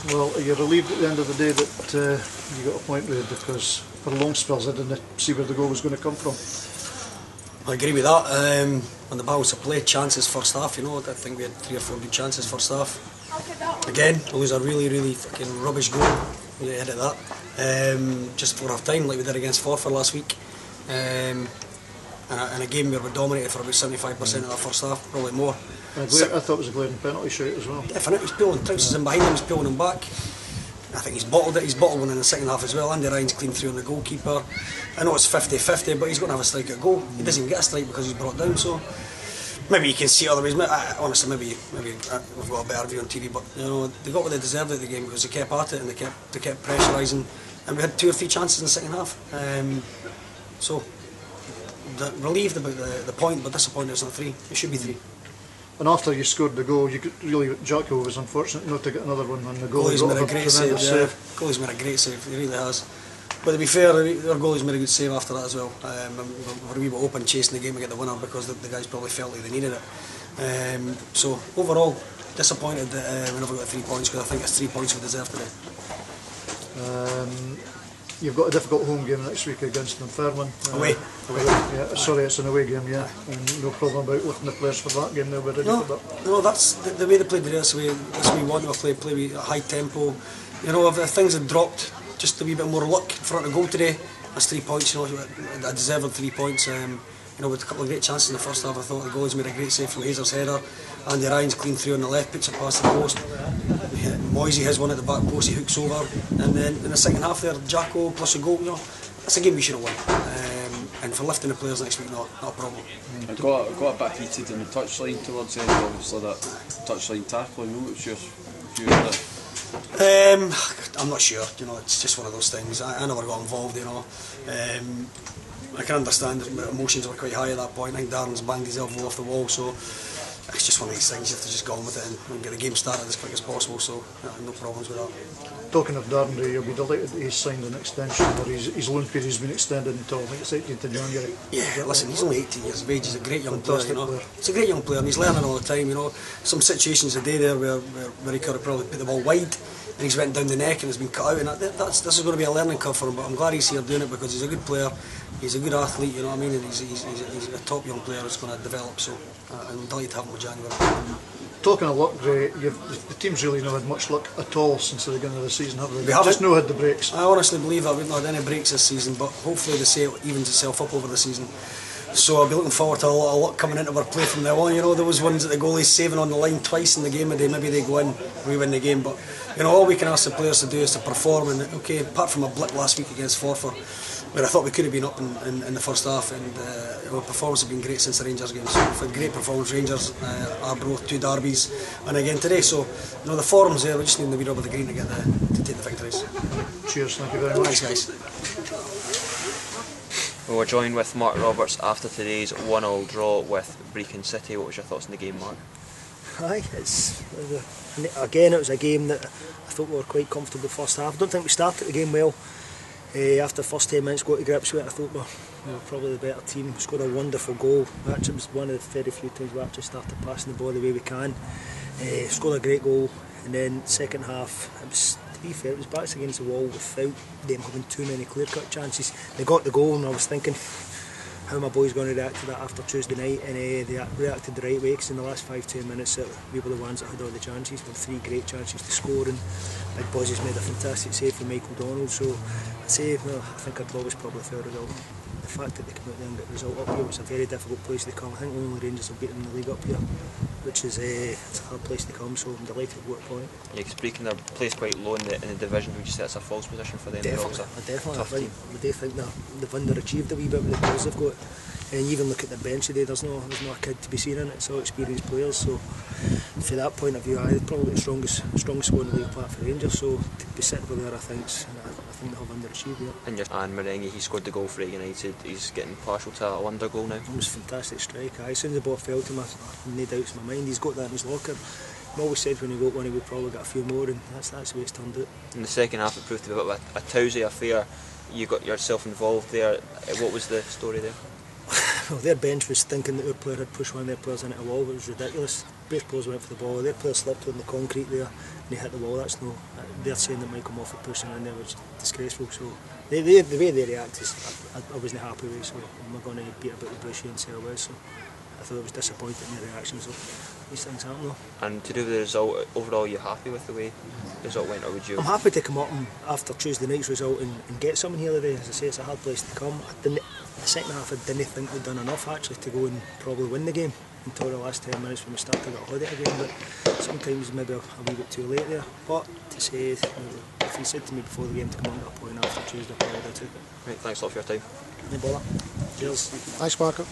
Well, are you relieved at the end of the day that you got a point with it, because for long spells I didn't see where the goal was going to come from? I agree with that. On the balance of play, chances first half, I think we had 3 or 4 good chances first half. Again, it was a really fucking rubbish goal. We had it that. Just for half time, like we did against Forfar last week. In a game where we dominated for about 75% of that first half, probably more. I thought it was a glaring penalty shoot as well. Definitely, he was pulling trousers in behind him, he was pulling him back. I think he's bottled it, he's bottled one in the second half as well. Andy Ryan's clean through on the goalkeeper. I know it's 50-50, but he's going to have a strike at goal. He doesn't get a strike because he's brought down, so maybe you can see it other ways. Honestly, maybe we've got a better view on TV, but they got what they deserved at the game because they kept at it and they kept pressurising, and we had 2 or 3 chances in the second half. So relieved about the point, but disappointed it's not 3. It should be 3. And after you scored the goal, Jacko was unfortunate not to get another one on the goal. Goalie's made a great save. Goalie's made a great save. He really has. But to be fair, our goalie's made a good save after that as well. We were open chasing the game to get the winner because the guys probably felt like they needed it. So overall, disappointed that we never got 3 points, because I think it's 3 points we deserve today. You've got a difficult home game next week against Dunfermline. Away. Yeah, sorry, it's an away game, yeah. And no problem about lifting the players for that game, they'll be ready for that. No, that's the way they played today. That's the way we want to play with a high tempo. If things had dropped, just a wee bit more luck in front of goal today, that's 3 points. I deserved 3 points. With a couple of great chances in the first half, I thought the goalies made a great save from Hazer's header. Andy Ryan's clean through on the left, puts it past the post. Moisey has one at the back post, he hooks over. And then in the second half there, Jacko plus a goal. That's a game we should have won. And for lifting the players next week, not a problem. I got a bit heated in the touchline towards the end, obviously, that touchline tackling. What's your view on it? I'm not sure. It's just one of those things. I never got involved. I can understand that emotions were quite high at that point. I think Darren's banged his elbow off the wall, so it's just one of these things. You have to just go on with it and get the game started as quick as possible. So no problems with that. Talking of Darren, you'll be delighted that he's signed an extension, or his loan period has been extended until I think it's 18th of January. Yeah, listen, he's only 18 years of age. He's a great young player. He's a great young player, and he's learning all the time. Some situations a day there where he could have probably put the ball wide, and he's went down the neck and has been cut out. And this is going to be a learning curve for him. But I'm glad he's here doing it because he's a good player. He's a good athlete, you know what I mean, and he's a top young player that's going to develop, so I'm delighted to have him with January. Talking of luck, Ray, the team's really not had much luck at all since the beginning of the season, have they? We haven't. Just no had the breaks. I honestly believe that we've not had any breaks this season, but hopefully the sale evens itself up over the season. So I'll be looking forward to a lot of luck coming into our play from now on. There was ones that the goalie's saving on the line twice in the game a day, maybe they go in, we win the game, but all we can ask the players to do is to perform, and apart from a blip last week against Forfar, where I thought we could have been up in the first half, and our performance has been great since the Rangers game. So we've had great performance. Rangers, Arbroath, 2 derbies, and again today. So the form's there. We just need the wee rub of the green to take the victories. Cheers, thank you very much. Thanks, guys. We were joined with Mark Roberts after today's 1-1 draw with Brechin City. What was your thoughts on the game, Mark? Aye, it was a game that I thought we were quite comfortable first half. I don't think we started the game well. After the first 10 minutes, got to grips with it. I thought we were probably the better team. We scored a wonderful goal. Actually, it was one of the very few times we actually started passing the ball the way we can. Scored a great goal, and then second half, to be fair, it was backs against the wall without them having too many clear-cut chances. They got the goal, and I was thinking, how my boys going to react to that after Tuesday night, and they reacted the right way, because in the last 5-10 minutes we were the ones that had all the chances. We had 3 great chances to score, and Big Bozzy's made a fantastic save from Michael Donald. So I'd say, I think our draw was probably a fair result. The fact that they came out there and got the result up here, it's a very difficult place to come. I think only Rangers have beaten the league up here, which is it's a hard place to come, so I'm delighted with what point. Yeah, because Brechin are placed quite low in the division. Would you say it's a false position for them? Definitely, I do think they've underachieved a wee bit with the players they've got. And you even look at the bench today, there's no a kid to be seen in it, it's all experienced players. So from that point of view, they're probably the strongest squad in the league apart from Rangers. So to be sitting over there, I think they have underachieved. Yeah. And Marengi, he scored the goal for United. He's getting partial to a wonder goal now. It was a fantastic strike. As soon as the ball fell to him, I had no doubts in my mind. He's got that in his locker. I always said when he got one, he would probably get a few more, and that's the way it's turned out. In the second half, it proved to be a bit of a Tousey affair. You got yourself involved there. What was the story there? Well, their bench was thinking that our player had pushed one of their players into a wall. It was ridiculous. both players went for the ball. Their player slipped on the concrete there and he hit the wall. That's no. They're saying that Michael Moffat pushing in there was disgraceful. So the way they react is I wasn't happy with. So we're going to beat about the bush here and say I was. So I thought it was disappointing in the reaction. So these things happen though. And to do with the result, overall, you happy with the way the result went, or would you? I'm happy to come up and, after Tuesday night's result and get something here today. As I say, it's a hard place to come. The second half, I didn't think we'd done enough actually to go and probably win the game until the last 10 minutes when we started to get a it again. But sometimes maybe a wee bit too late there. But to say, if you said to me before the game to come on to a point after Tuesday, I probably would have took it. Right, thanks a lot for your time. No bother. Cheers. Thanks, Marco.